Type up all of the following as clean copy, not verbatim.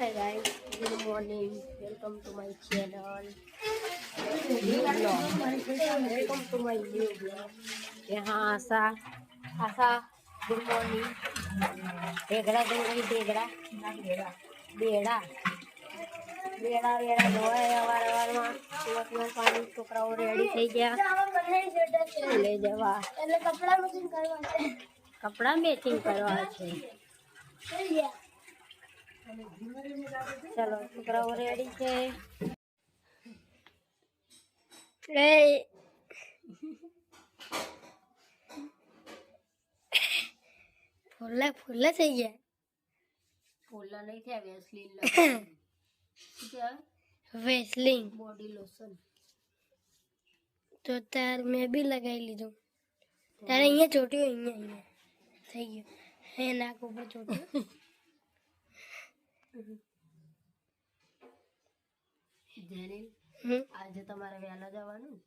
Hi guys, good morning. Welcome to my channel. Welcome to my new vlog. यहाँ आशा good morning Begda बेगड़ी Begda बेड़ा बेड़ा बेड़ा धोया अवारवाરમાં સુરતમાં પાણી છોકરાઓ રેડી થઈ ગયા લઈ જવા એટલે કપડા મેચિંગ કરવા છે કપડા મેચિંગ કરવા છે ચલો છોકરાઓ રેડી છે ફૂલા ફૂલા થઈ ગયા ફૂલા નહીં થયા વેસલીન બોડી લોશન તો તાર મેં બી લગાવી લીધું તારે અહીંયા ચોટ્યું અહીંયા થઈ ગયું હે નાક ઉપર ચોટ્યું આજે તમારે વહેલા જવાનું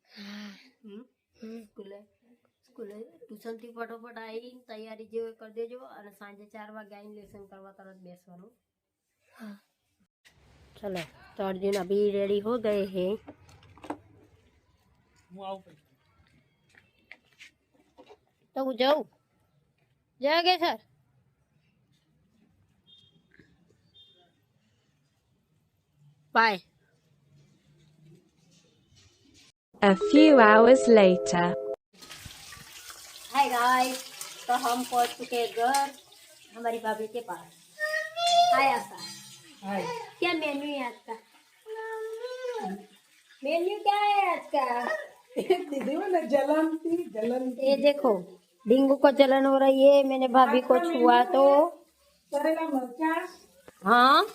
સ્કૂલે ટ્યુશન થી ફટોફટ આવી તૈયારી જેવો કરી દેજો અને સાંજે 4 વાગે આવીને લેસન કરવા તરત બેસવાનું चलो तो अर्जुन अभी रेडी हो गए हैं तो जाओ जाओगे sir by A few hours later. Hi guys तो हम पहुंच चुके घर हमारी भाभी के पास हाय आशा हाय क्या मेन्यू है आज का मेन्यू क्या है आज का जलन ये देखो डेंगू को जलन हो रही है मैंने भाभी को छुआ तो करेला मरचा हाँ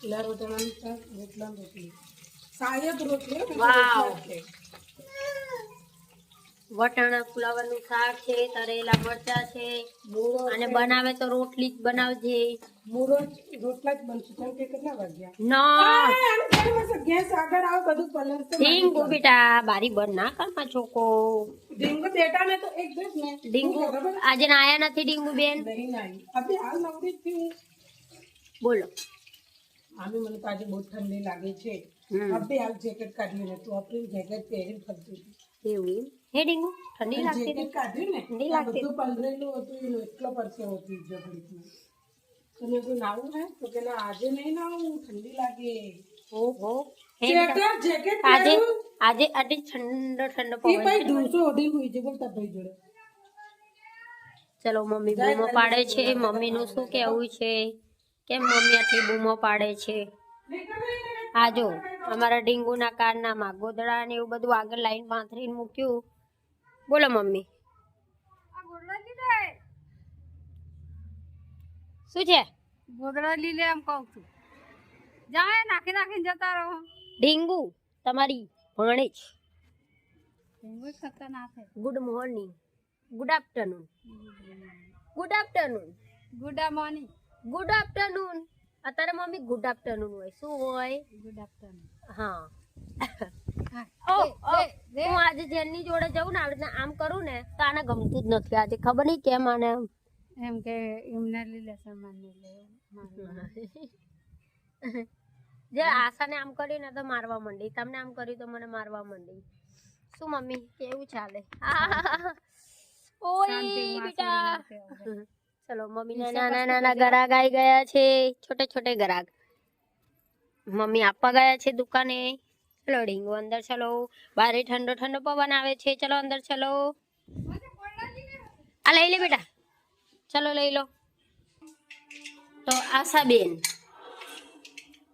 रोटली शायद रोटली वाव વટાણા ફુલાવરનું શાક છે તરેલા મરચા છે અને બનાવે તો રોટલી જ બનાવજે મૂળો રોટલા જ બનશે કેમ કે કેટલા વાગ્યા ના ગેસ આગળ આવ બધું પલળશે ડીંગુ બેટા બારી બંધ ના કરમાં છોકો ડીંગુ બેટા ને તો એક દિવસ ને ડીંગુ આજે આયા નથી ડીંગુ બેન નહીં આવી અભી હાલ નવરી થી બોલો આમે મને તો આજે બહુ ઠંડી લાગે છે અભી હાલ જેકેટ કાઢી ને તું આપણી જેકેટ પહેરીને ફરતી હતી એવું હે ડીંગુ ઠંડી લાગતી જેકેટ કાઢી ને ઠંડી લાગતી બધું પલરેલું હતું એનો એટલો પરસેવો હતી જબડીથી તને કોઈ નાવું હે તો કે ના આજે નહીં નાવું ઠંડી લાગે ઓહો હે જેકેટ આજે આજે આટલી ઠંડો ઠંડો એ પવન ભાઈ છે દૂસો ઓડી હોઈ છે બોલતા ભાઈ જોડે ચલો મમ્મી બૂમો પાડે છે મમ્મીનું શું કહેવું છે કેમ મમ્મી આટલી બૂમો પાડે છે આ જો અમારા ડીંગુના કારનામાં ગોદડા ને એવું બધું આગળ લાઈન પાથરીને મૂક્યું બોલો મમ્મી શું છે ગોદડા લીલે એમ કહું છું જાય નાખી નાખીને જતા રહો ડીંગુ તમારી ભણેજ ડેન્ગુ ખતરનાક છે good morning good afternoon good afternoon good morning good afternoon અત્યારે મમ્મી ગુડ આફ્ટરનૂન હોય શું હોય ગુડ આફ્ટરનૂન હા હું આજે જેની જોડે જઉં ને આવી રીતના આમ કરું ને તો આને ગમતું જ નથી આજે ખબર નહીં કેમ આને એમ કે એમને લીલે સમાન લે જે આશાને આમ કરી ને તો મારવા માંડી તમને આમ કર્યું તો મને મારવા માંડી શું મમ્મી કેવું ચાલે ઓય બેટા ચલો મમ્મી નાના નાના ગરાગ આવી ગયા છે છોટે છોટે ગરાગ મમ્મી આપવા ગયા છે દુકાને ચલો ડીંગુ અંદર ચલો બારે ઠંડો ઠંડો પવન આવે છે ચલો અંદર ચલો આ લઈ લે બેટા ચલો લઈ લો તો આશાબેન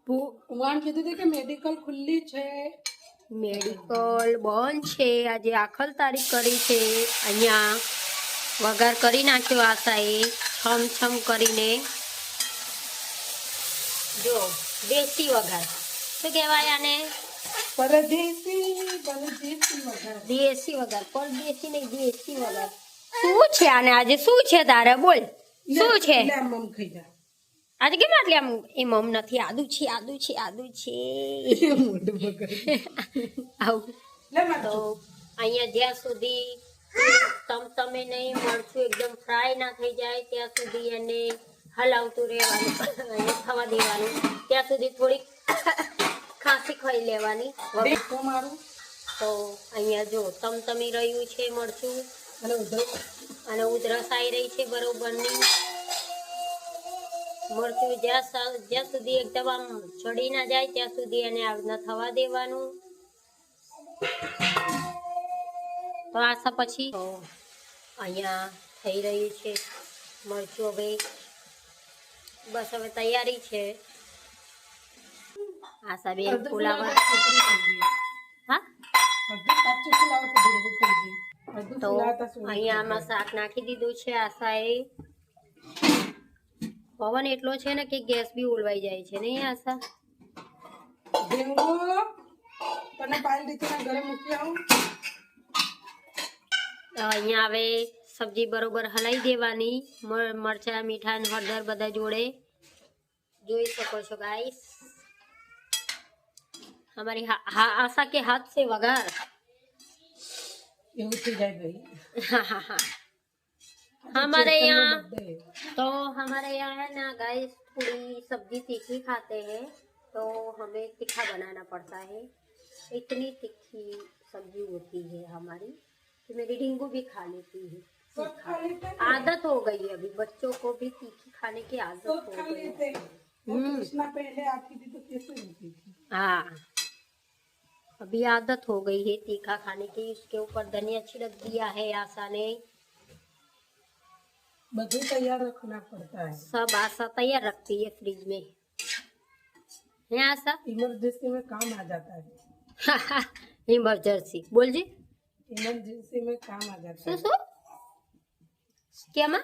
ભગવાન કીધું હતું કે મેડિકલ ખુલ્લી છે મેડિકલ બંધ છે આજે આખર તારીખ કરી છે અહીંયા વઘાર કરી નાખ્યો આશાએ છમ કરીને જો દેશી વઘાર શું કહેવાય આને પરદેશી વઘાર દેશી વઘાર પરદેશી નહીં દેશી વઘાર શું છે આને આજે શું છે તારે બોલ શું છે મમ ખાઈ જા આજે કેમ આટલી આમ એ મમ નથી આદુ છે મોઢું બગડ આવું લે માં તો અહીંયા જ્યાં સુધી તમે નહીં મરચું એકદમ ફ્રાય ના થઈ જાય ત્યાં સુધી એને હલાવતું રહેવાનું, અહીંયા થવા દેવાનું. ત્યાં સુધી થોડીક ખાંસી ખાઈ લેવાની. દેખો મારું તો અહીંયા જો તમતમી રહ્યું છે મરચું અને ઉધર અને ઉધરસ આવી રહી છે બરોબરની. મરચું જ્યાં સુધી એકદમ આમ ચડી ના જાય ત્યાં સુધી એને ન થવા દેવાનું. તો આશા પછી તો અહીંયા થઈ રહ્યું છે મરચું. હવે બસ હવે તૈયારી છે. આશા બેન ફુલાવા હા તો અહીંયા આમાં શાક નાખી દીધું છે. આશાએ પવન એટલો છે ને કે ગેસ બી ઓલવાઈ જાય છે નહીં આશા? ડેંગુ તને પાણી રીતિના ઘરે મૂકી આવું. અહીંયા હવે સબ્જી બરોબર હલાઈ દેવાની. મરચા મીઠા અને હળદર બધા જોડે જોઈ શકો છો ગાઈસ. हमारी आशा के हाथ से वगार એવું થઈ જાય ભાઈ. हमारे यहाँ तो हमारे यहाँ है ना गाइस थोड़ी सब्जी तीखी खाते हैं तो हमें तीखा बनाना पड़ता है. इतनी तीखी सब्जी होती है हमारी कि मेरी ढींगू भी खा लेती है. सब खा लेते हैं, आदत हो गई है अभी बच्चों को भी तीखी खाने की आदत हो सब खा गई लेते है. हैं. वो कृष्णा पहले आती थी तो कैसे होती थी. हाँ अभी आदत हो गई है तीखा खाने की. उसके ऊपर धनिया छिड़क दिया है आशा ने. બધું તૈયાર रखना पड़ता है. सब आशा तैयार रखती है फ्रिज में है आशा. इमरजेंसी में काम आ जाता है. इमरजेंसी बोल जी. इमरजेंसी में काम आ जाता શું है. શું क्या માં?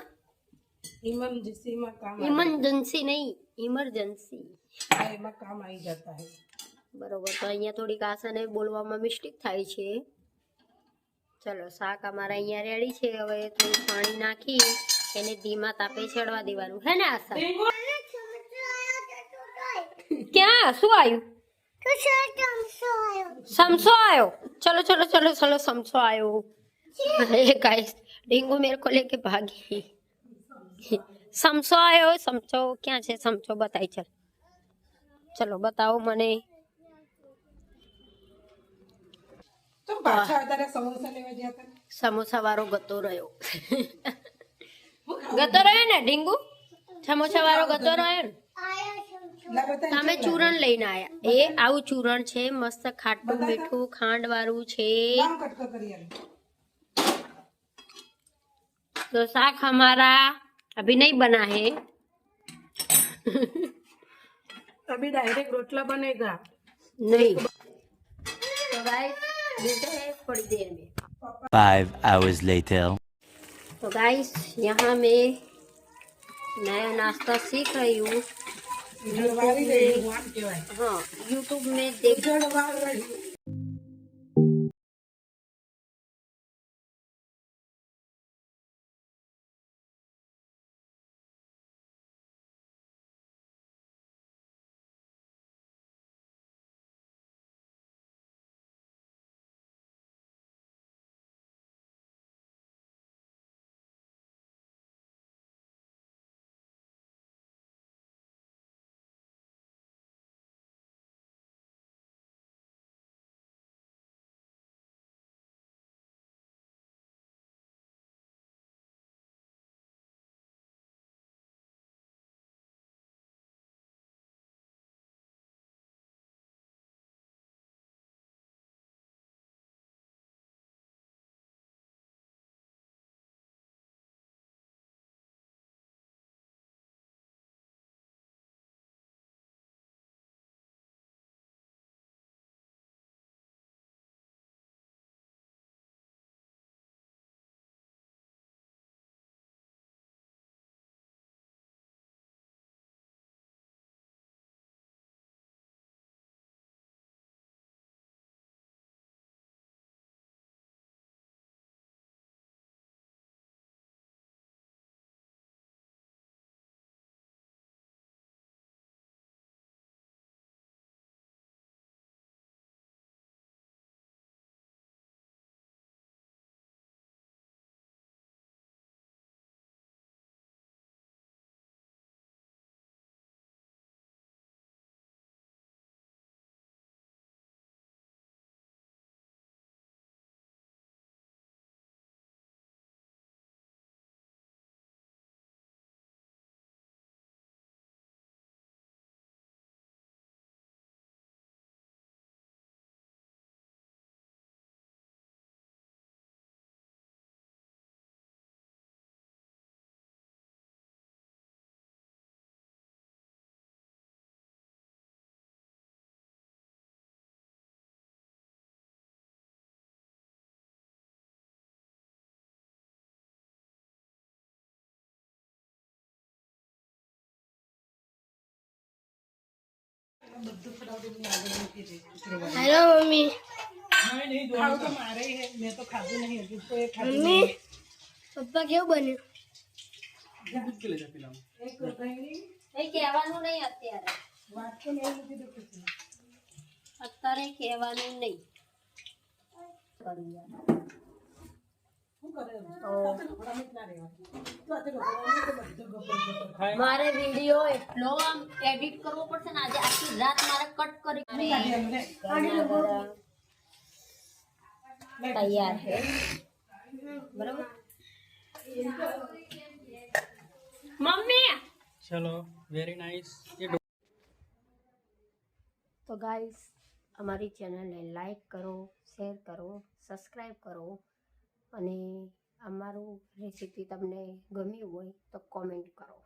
इमरजेंसी में काम इमरजेंसी नहीं इमरजेंसी એમાં કામ આવી जाता है. બરોબર. તો અહીંયા થોડીક આશાને બોલવામાં મિસ્ટેક થાય છે. ચલો શાક અમારા અહીંયા રેડી છે. હવે થોડું પાણી નાખી એને ધીમા તાપે ચડવા દેવાનું હે ને આશા? ક્યાં શું આવ્યું? समसो आयो. चलो चलो चलो चलो समसो आयो. अरे गाइस डेंगू मेरे को लेके भागी. समसो आयो. समसो क्या है? समसो बताई चल. चलो बताओ मने. તો પાછા અત્યારે સમોસા લેવા ગયા હતા. समोसा वारो गतो रह्यो. गतो रह्यो ने डेंगू? समोसा वारो गतो रह्यो ने? લા બતાય તમે ચૂરણ લઈને આયા. એ આવું ચૂરણ છે મસ્ત ખાટું મીઠું ખાંડ વાળું છે. નામ કટકા કરી આલે. तो साग हमारा अभी नहीं बना है. अभी डायरेक्ट रोटला बनेगा. नहीं तो गाइस मिलते हैं थोड़ी देर में. 5 hours later. तो गाइस यहाँ मैं नया नाश्ता सीख रही हूँ. જળવારી રહી વાન કહેવાય. हाँ यूट्यूब में देख જળવાર રહી. બધું ફટાફટ આગળ મૂકી દે. Hello mummy. નહીં ખાવું તો મારે હે. મેં તો ખાધું નહીં હજુ તો એ ખાધું મમ્મી નહીં. પપ્પા કેવું બન્યું? એક રોટલી એ કહેવાનું નહીં અત્યારે. વાત તો નહીં મૂકી દે પછી. અત્યારે કહેવાનું નહીં. શું કરે તો ગભરામણ ના રહેવાય. તો આ તો ગભરામણ તો બધું ગભર ખાય. મારે વિડીયો એટલો આમ એડિટ કરવો પડશે ને આજે આખી રાત મારે કટ કરી તૈયાર છે બરાબર મમ્મી. ચલો વેરી નાઇસ. તો ગાઈસ અમારી ચેનલને લાઈક કરો, શેર કરો, સબસ્ક્રાઈબ કરો અને અમારું રેસીપી તમને ગમ્યું હોય તો કોમેન્ટ કરો.